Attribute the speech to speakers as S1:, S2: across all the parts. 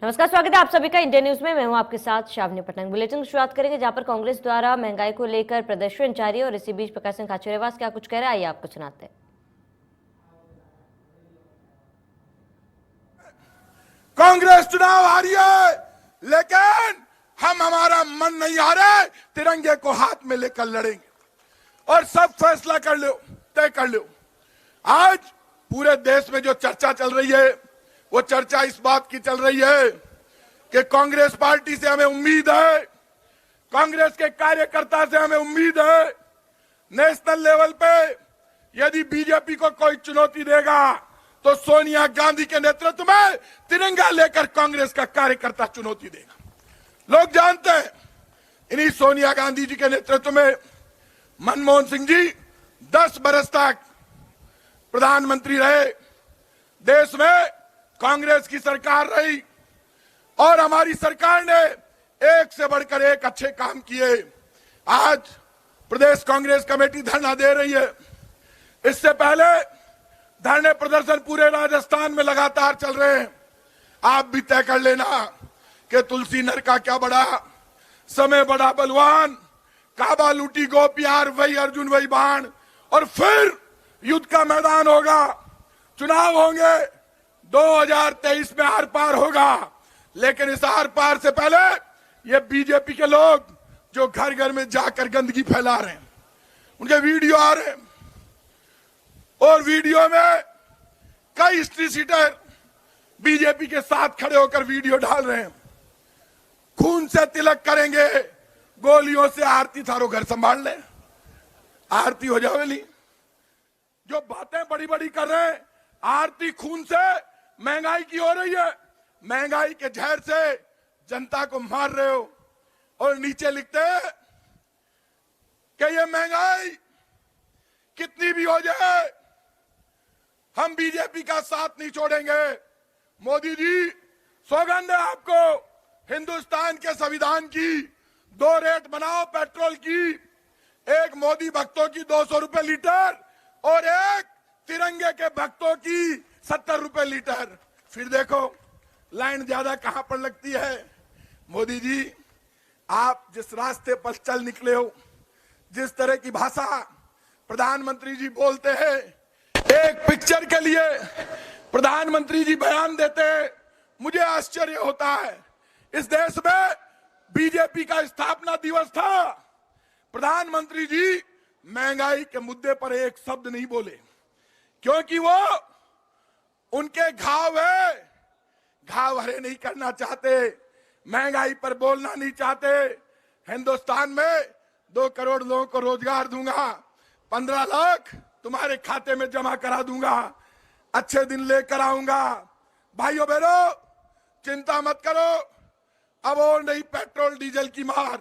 S1: नमस्कार, स्वागत है आप सभी का इंडिया न्यूज में। मैं हूं आपके साथ शावनी पटनायक। बुलेटिन की शुरुआत करेंगे जहां पर कांग्रेस द्वारा महंगाई को लेकर प्रदर्शन जारी है और इसी बीच प्रकाश सिंह खाचरियावास क्या कुछ कह रहा है, आइए आपको सुनाते हैं।
S2: कांग्रेस चुनाव हारी है, लेकिन हम हमारा मन नहीं हारे, तिरंगे को हाथ में लेकर लड़ेंगे और सब फैसला कर लो, तय कर लो। आज पूरे देश में जो चर्चा चल रही है वो चर्चा इस बात की चल रही है कि कांग्रेस पार्टी से हमें उम्मीद है, कांग्रेस के कार्यकर्ता से हमें उम्मीद है, नेशनल लेवल पे यदि बीजेपी को कोई चुनौती देगा तो सोनिया गांधी के नेतृत्व में तिरंगा लेकर कांग्रेस का कार्यकर्ता चुनौती देगा। लोग जानते हैं इन्हीं सोनिया गांधी जी के नेतृत्व में मनमोहन सिंह जी 10 बरस तक प्रधानमंत्री रहे, देश में कांग्रेस की सरकार रही और हमारी सरकार ने एक से बढ़कर एक अच्छे काम किए। आज प्रदेश कांग्रेस कमेटी धरना दे रही है। इससे पहले धरने प्रदर्शन पूरे राजस्थान में लगातार चल रहे हैं। आप भी तय कर लेना कि तुलसी नर का क्या बड़ा, समय बड़ा बलवान, काबा लूटी गोपियार, वही अर्जुन वही बाण, और फिर युद्ध का मैदान होगा, चुनाव होंगे, 2023 में आर पार होगा। लेकिन इस आर पार से पहले ये बीजेपी के लोग जो घर घर में जाकर गंदगी फैला रहे हैं, उनके वीडियो आ रहे हैं और वीडियो में कई हिस्ट्री सीटर बीजेपी के साथ खड़े होकर वीडियो डाल रहे हैं। खून से तिलक करेंगे, गोलियों से आरती थारो घर संभाल ले, आरती हो जावेली। जो बातें बड़ी बड़ी कर रहे हैं, आरती खून से महंगाई की हो रही है, महंगाई के जहर से जनता को मार रहे हो। और नीचे लिखते हैं कि ये महंगाई कितनी भी हो जाए हम बीजेपी का साथ नहीं छोड़ेंगे। मोदी जी, सौगंध है आपको हिंदुस्तान के संविधान की, 2 रेट बनाओ पेट्रोल की, एक मोदी भक्तों की 200 रुपए लीटर और एक तिरंगे के भक्तों की 70 रुपए लीटर। फिर देखो लाइन ज्यादा कहां पर लगती है। मोदी जी, आप जिस रास्ते पर चल निकले हो, जिस तरह की भाषा प्रधानमंत्री जी बोलते हैं, एक पिक्चर के लिए प्रधानमंत्री जी बयान देते हैं, मुझे आश्चर्य होता है। इस देश में बीजेपी का स्थापना दिवस था, प्रधानमंत्री जी महंगाई के मुद्दे पर एक शब्द नहीं बोले, क्योंकि वो उनके घाव है, घाव हरे नहीं करना चाहते, महंगाई पर बोलना नहीं चाहते। हिंदुस्तान में 2 करोड़ लोगों को रोजगार दूंगा, 15 लाख तुम्हारे खाते में जमा करा दूंगा, अच्छे दिन लेकर आऊंगा। भाइयों बहनों, चिंता मत करो, अब और नहीं पेट्रोल डीजल की मार,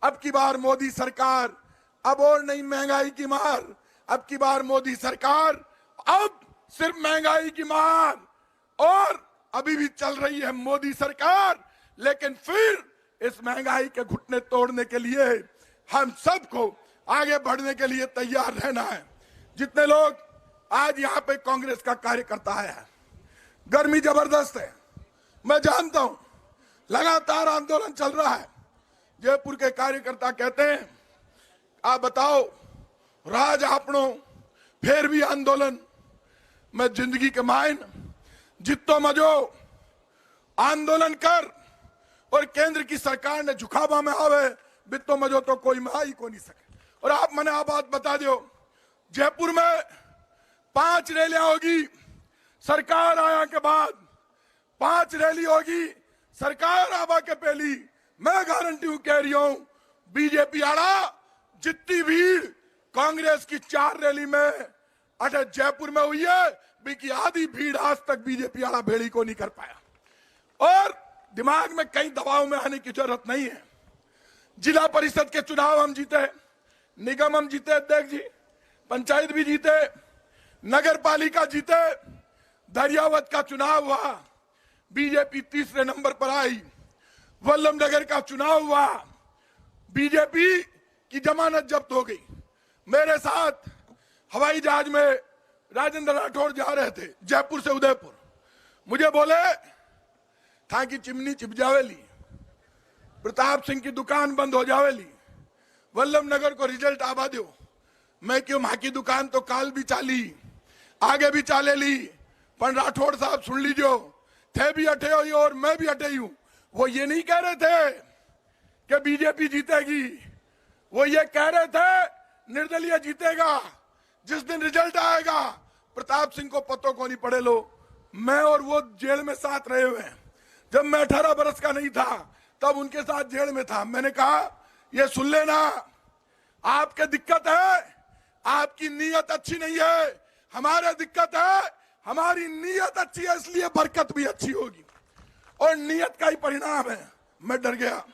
S2: अब की बार मोदी सरकार, अब और नहीं महंगाई की मार, अब की बार मोदी सरकार, अब सिर्फ महंगाई की मार। और अभी भी चल रही है मोदी सरकार, लेकिन फिर इस महंगाई के घुटने तोड़ने के लिए हम सबको आगे बढ़ने के लिए तैयार रहना है। जितने लोग आज यहाँ पे कांग्रेस का कार्यकर्ता आया है, गर्मी जबरदस्त है, मैं जानता हूं, लगातार आंदोलन चल रहा है। जयपुर के कार्यकर्ता कहते हैं, आप बताओ राज आपनो फिर भी आंदोलन। मैं जिंदगी के मायन जितो मजो आंदोलन कर और केंद्र की सरकार ने झुकावा में आवे, बितो मजो तो कोई में आई को नहीं सके। और आप मने आ बात बता दो, जयपुर में 5 रैलियां होगी सरकार आया के बाद, 5 रैली होगी सरकार आवा के पहली। मैं गारंटी कह रही हूं, बीजेपी आड़ा जितनी भीड़ कांग्रेस की 4 रैली में अटे जयपुर में हुई है, बिकी आधी भीड़ आज तक बीजेपी आड़ा भेड़ी को नहीं कर पाया। और दिमाग में कई दबाव में आने की जरूरत नहीं है। जिला परिषद के चुनाव हम जीते, निगम हम जीते अध्यक्ष जी, पंचायत भी जीते, नगर पालिका जीते, दरियावत का चुनाव हुआ, बीजेपी तीसरे नंबर पर आई, वल्लभनगर का चुनाव हुआ, बीजेपी की जमानत जब्त हो गई। मेरे साथ हवाई जहाज में राजेंद्र राठौड़ जा रहे थे जयपुर से उदयपुर, मुझे बोले था कि चिमनी चिप जावेली, प्रताप सिंह की दुकान बंद हो जावेली, वल्लभ नगर को रिजल्ट आवा दो, मैं क्यों मां की दुकान तो काल भी चाली, आगे भी चाले ली, पर राठौड़ साहब सुन लीजिए, थे भी अटे हुई और मैं भी अटे हूं। वो ये नहीं कह रहे थे कि बीजेपी जीतेगी, वो ये कह रहे थे निर्दलीय जीतेगा। जिस दिन रिजल्ट आएगा प्रताप सिंह को पत्तों को नहीं पड़े लो। मैं और वो जेल में साथ रहे हुए हैं। जब मैं 18 बरस का नहीं था तब उनके साथ जेल में था। मैंने कहा ये सुन लेना, आपके दिक्कत है, आपकी नीयत अच्छी नहीं है, हमारे दिक्कत है, हमारी नीयत अच्छी है, इसलिए बरकत भी अच्छी होगी। और नीयत का ही परिणाम है। मैं डर गया,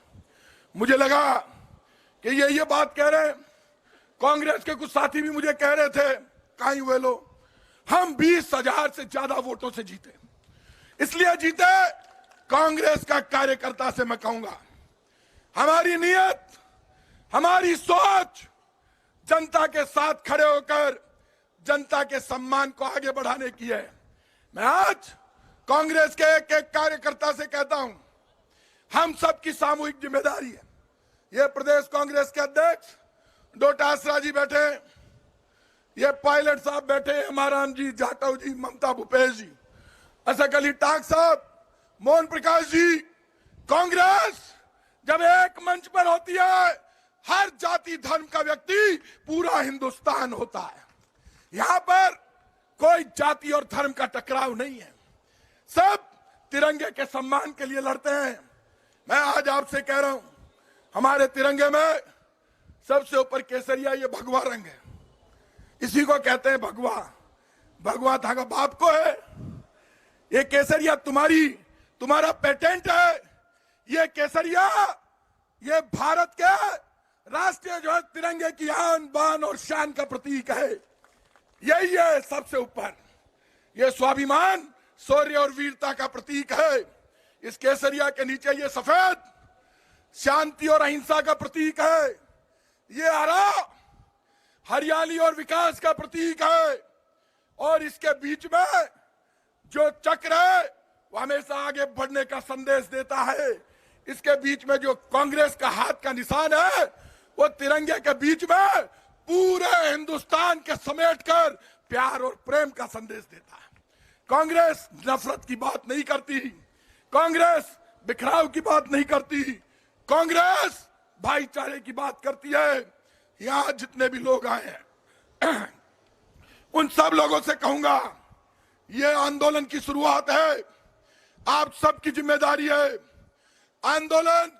S2: मुझे लगा कि ये बात कह रहे हैं। कांग्रेस के कुछ साथी भी मुझे कह रहे थे, कहीं हुए लोग, हम 20,000 से ज्यादा वोटों से जीते। इसलिए जीते, कांग्रेस का कार्यकर्ता से मैं कहूंगा, हमारी नीयत, हमारी सोच जनता के साथ खड़े होकर जनता के सम्मान को आगे बढ़ाने की है। मैं आज कांग्रेस के एक एक कार्यकर्ता से कहता हूं, हम सबकी सामूहिक जिम्मेदारी है। ये प्रदेश कांग्रेस के अध्यक्ष डोटासरा जी बैठे, ये पायलट साहब बैठे, हमाराम जी, जाटव जी, ममता भूपेश जी, असक अली टाक साहब, मोहन प्रकाश जी। कांग्रेस जब एक मंच पर होती है, हर जाति धर्म का व्यक्ति पूरा हिंदुस्तान होता है। यहां पर कोई जाति और धर्म का टकराव नहीं है, सब तिरंगे के सम्मान के लिए लड़ते हैं। मैं आज आपसे कह रहा हूं, हमारे तिरंगे में सबसे ऊपर केसरिया, ये भगवा रंग है, इसी को कहते हैं भगवा। भगवा धागा बाप को है, ये केसरिया तुम्हारा पेटेंट है। ये केसरिया, ये भारत के राष्ट्रीय जो है तिरंगे की आन बान और शान का प्रतीक है। यही है सबसे ऊपर, ये स्वाभिमान, शौर्य और वीरता का प्रतीक है। इस केसरिया के नीचे ये सफेद शांति और अहिंसा का प्रतीक है। ये हरा हरियाली और विकास का प्रतीक है। और इसके बीच में जो चक्र है वो हमेशा आगे बढ़ने का संदेश देता है। इसके बीच में जो कांग्रेस का हाथ का निशान है, वो तिरंगे के बीच में पूरे हिंदुस्तान के समेटकर प्यार और प्रेम का संदेश देता है। कांग्रेस नफरत की बात नहीं करती, कांग्रेस बिखराव की बात नहीं करती, कांग्रेस भाईचारे की बात करती है। यहां जितने भी लोग आए हैं उन सब लोगों से कहूंगा, ये आंदोलन की शुरुआत है, आप सबकी जिम्मेदारी है। आंदोलन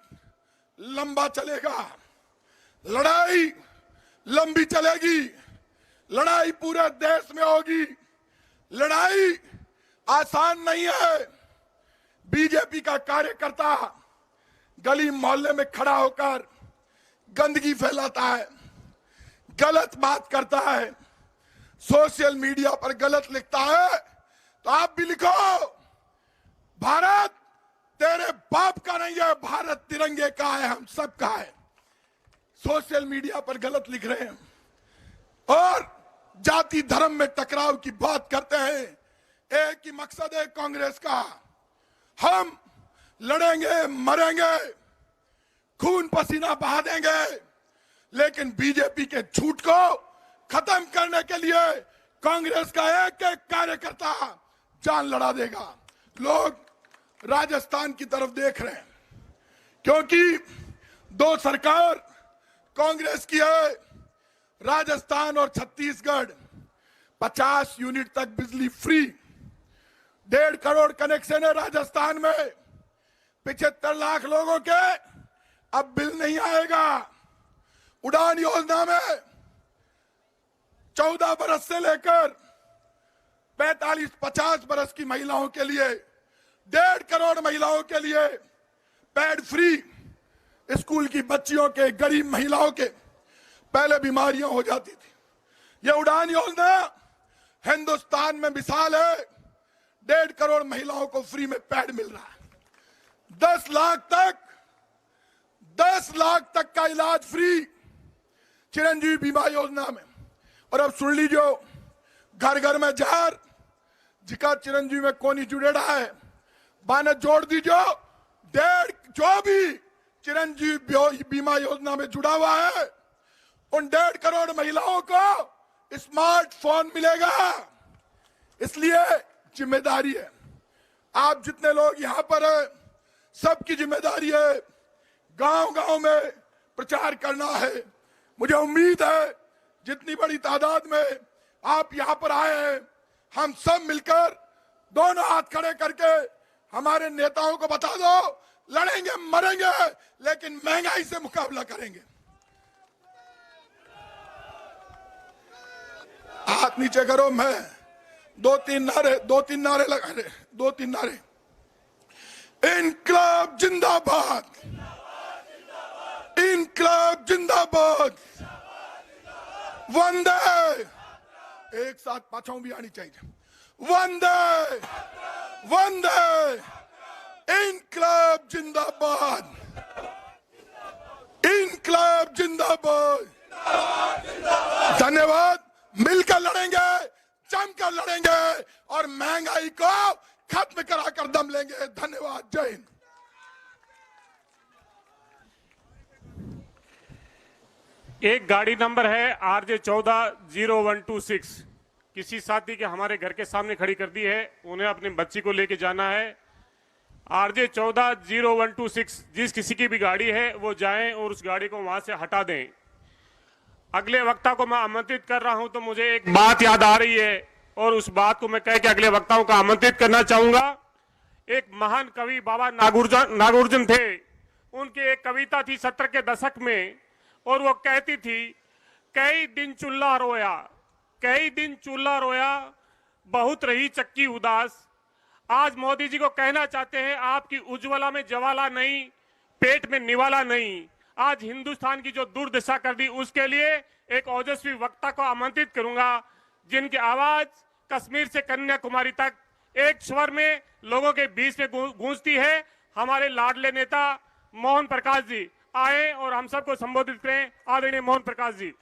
S2: लंबा चलेगा, लड़ाई लंबी चलेगी, लड़ाई पूरे देश में होगी, लड़ाई आसान नहीं है। बीजेपी का कार्यकर्ता गली मोहल्ले में खड़ा होकर गंदगी फैलाता है, गलत बात करता है, सोशल मीडिया पर गलत लिखता है, तो आप भी लिखो, भारत तेरे बाप का नहीं है, भारत तिरंगे का है, हम सब का है। सोशल मीडिया पर गलत लिख रहे हैं और जाति धर्म में टकराव की बात करते हैं। एक ही मकसद है कांग्रेस का, हम लड़ेंगे, मरेंगे, खून पसीना बहा देंगे, लेकिन बीजेपी के झूठ को खत्म करने के लिए कांग्रेस का एक एक कार्यकर्ता जान लड़ा देगा। लोग राजस्थान की तरफ देख रहे हैं, क्योंकि 2 सरकार कांग्रेस की है, राजस्थान और छत्तीसगढ़। 50 यूनिट तक बिजली फ्री, 1.5 करोड़ कनेक्शन है राजस्थान में, 75 लाख लोगों के अब बिल नहीं आएगा। उड़ान योजना में 14 बरस से लेकर 45-50 बरस की महिलाओं के लिए, 1.5 करोड़ महिलाओं के लिए पैड फ्री। स्कूल की बच्चियों के, गरीब महिलाओं के पहले बीमारियां हो जाती थी। ये उड़ान योजना हिंदुस्तान में मिसाल है, 1.5 करोड़ महिलाओं को फ्री में पैड मिल रहा है। 10 लाख तक का इलाज फ्री चिरंजीवी बीमा योजना में। और अब सुन लीजिए, घर घर में जार जिका चिरंजीवी में कोनी जुड़ेड़ा है, बाने जोड़ दीजिए। जो भी चिरंजीवी बीमा योजना में जुड़ा हुआ है उन 1.5 करोड़ महिलाओं को स्मार्टफोन मिलेगा। इसलिए जिम्मेदारी है, आप जितने लोग यहां पर है सबकी जिम्मेदारी है गांव गांव में प्रचार करना है। मुझे उम्मीद है जितनी बड़ी तादाद में आप यहां पर आए हैं, हम सब मिलकर दोनों हाथ खड़े करके हमारे नेताओं को बता दो, लड़ेंगे मरेंगे लेकिन महंगाई से मुकाबला करेंगे। हाथ नीचे करो। मैं दो तीन नारे लगा रहे, 2-3 नारे। इनकलाब जिंदाबाद, इनकलाब जिंदाबाद, वंदे, एक साथ पाछाओं भी आनी चाहिए। वंदे वंदे, इनकलाब जिंदाबाद, इनकलाब जिंदाबाद। धन्यवाद। मिलकर लड़ेंगे, जमकर लड़ेंगे और महंगाई को खत्म कराकर दम लेंगे। धन्यवाद। जय हिंद।
S3: एक गाड़ी नंबर है RJ 140126, किसी साथी के हमारे घर के सामने खड़ी कर दी है, उन्हें अपनी बच्ची को लेके जाना है। RJ 140126 जिस किसी की भी गाड़ी है वो जाएं और उस गाड़ी को वहां से हटा दें। अगले वक्ता को मैं आमंत्रित कर रहा हूं तो मुझे एक बात याद आ रही है और उस बात को मैं कह के अगले वक्ताओं को आमंत्रित करना चाहूंगा। एक महान कवि बाबा नागुर्जन थे, उनकी एक कविता थी 70 के दशक में और वो कहती थी, कई दिन चूल्हा रोया, कई दिन चूल्हा रोया, बहुत रही चक्की उदास। आज मोदी जी को कहना चाहते हैं, आपकी उज्ज्वला में ज्वाला नहीं, पेट में निवाला नहीं। आज हिंदुस्तान की जो दुर्दशा कर दी उसके लिए एक ओजस्वी वक्ता को आमंत्रित करूंगा, जिनकी आवाज कश्मीर से कन्याकुमारी तक एक स्वर में लोगों के बीच में गूंजती है। हमारे लाडले नेता मोहन प्रकाश जी आए और हम सबको संबोधित करें। आदरणीय मोहन प्रकाश जी।